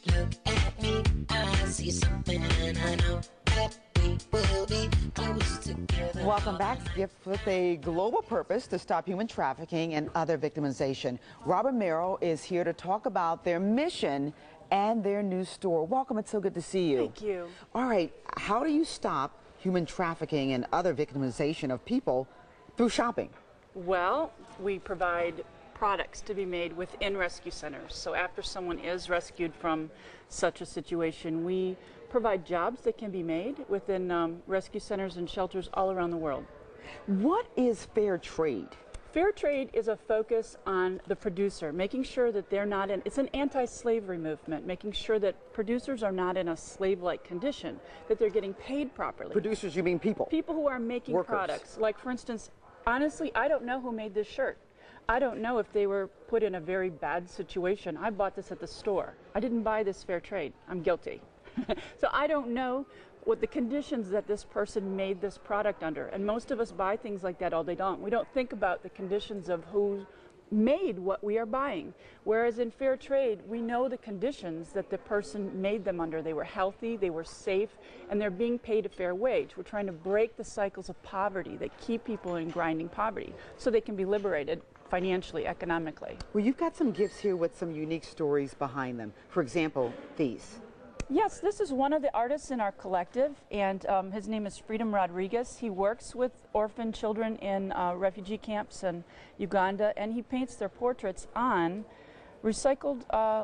Look at me, I see something and I know that we will be close together. Welcome back. Gifts with a global purpose to stop human trafficking and other victimization. Robert Merrill is here to talk about their mission and their new store. Welcome. It's so good to see you. Thank you. All right. How do you stop human trafficking and other victimization of people through shopping? Well, we provide products to be made within rescue centers. So after someone is rescued from such a situation, we provide jobs that can be made within rescue centers and shelters all around the world. What is fair trade? Fair trade is a focus on the producer, making sure that they're not in, it's an anti-slavery movement, making sure that producers are not in a slave-like condition, that they're getting paid properly. Producers, you mean people? People who are making Workers. products. Like, for instance, honestly, I don't know who made this shirt. I don't know if they were put in a very bad situation. I bought this at the store. I didn't buy this fair trade. I'm guilty. So I don't know what the conditions that this person made this product under. And most of us buy things like that all day long. We don't think about the conditions of who made what we are buying. Whereas in fair trade, we know the conditions that the person made them under. They were healthy, they were safe, and they're being paid a fair wage. We're trying to break the cycles of poverty that keep people in grinding poverty so they can be liberated financially, economically. Well, you've got some gifts here with some unique stories behind them. For example, these. Yes, this is one of the artists in our collective, and his name is Freedom Rodriguez. He works with orphan children in refugee camps in Uganda, and he paints their portraits on recycled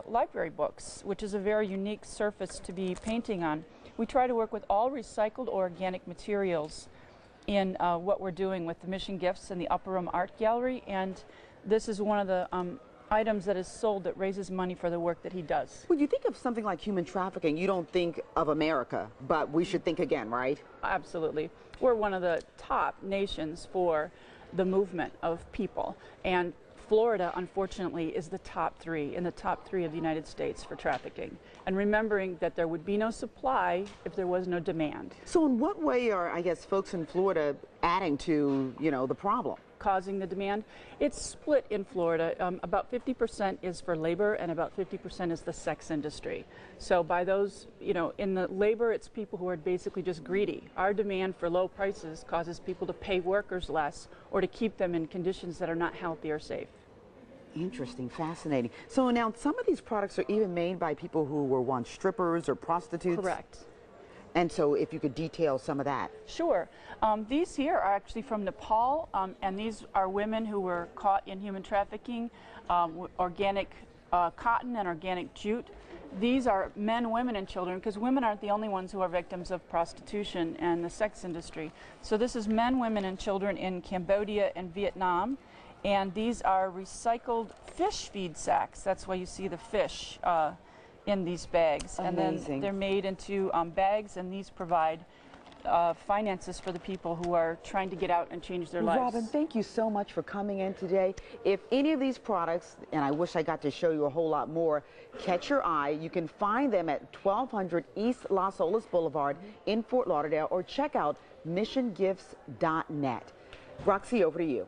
library books, which is a very unique surface to be painting on. We try to work with all recycled or organic materials in what we're doing with the Mission Gifts and the Upper Room Art Gallery, and this is one of the items that is sold that raises money for the work that he does. When you think of something like human trafficking, you don't think of America, but we should think again, right? Absolutely. We're one of the top nations for the movement of people, and Florida, unfortunately, is the top three, in the top three of the United States for trafficking. And remembering that there would be no supply if there was no demand. So in what way are, I guess, folks in Florida adding to, the problem? Causing the demand? It's split in Florida. About 50% is for labor and about 50% is the sex industry. So by those, in the labor, it's people who are basically just greedy. Our demand for low prices causes people to pay workers less or to keep them in conditions that are not healthy or safe. Interesting, fascinating. So now some of these products are even made by people who were once strippers or prostitutes? Correct. And so if you could detail some of that. Sure. These here are actually from Nepal, and these are women who were caught in human trafficking, organic cotton and organic jute. These are men, women, and children, because women aren't the only ones who are victims of prostitution and the sex industry. So this is men, women, and children in Cambodia and Vietnam. And these are recycled fish feed sacks. That's why you see the fish in these bags. Amazing. And then they're made into bags, and these provide finances for the people who are trying to get out and change their lives. Robin, thank you so much for coming in today. If any of these products, and I wish I got to show you a whole lot more, catch your eye, you can find them at 1200 East Las Olas Boulevard in Fort Lauderdale, or check out missiongifts.net. Roxy, over to you.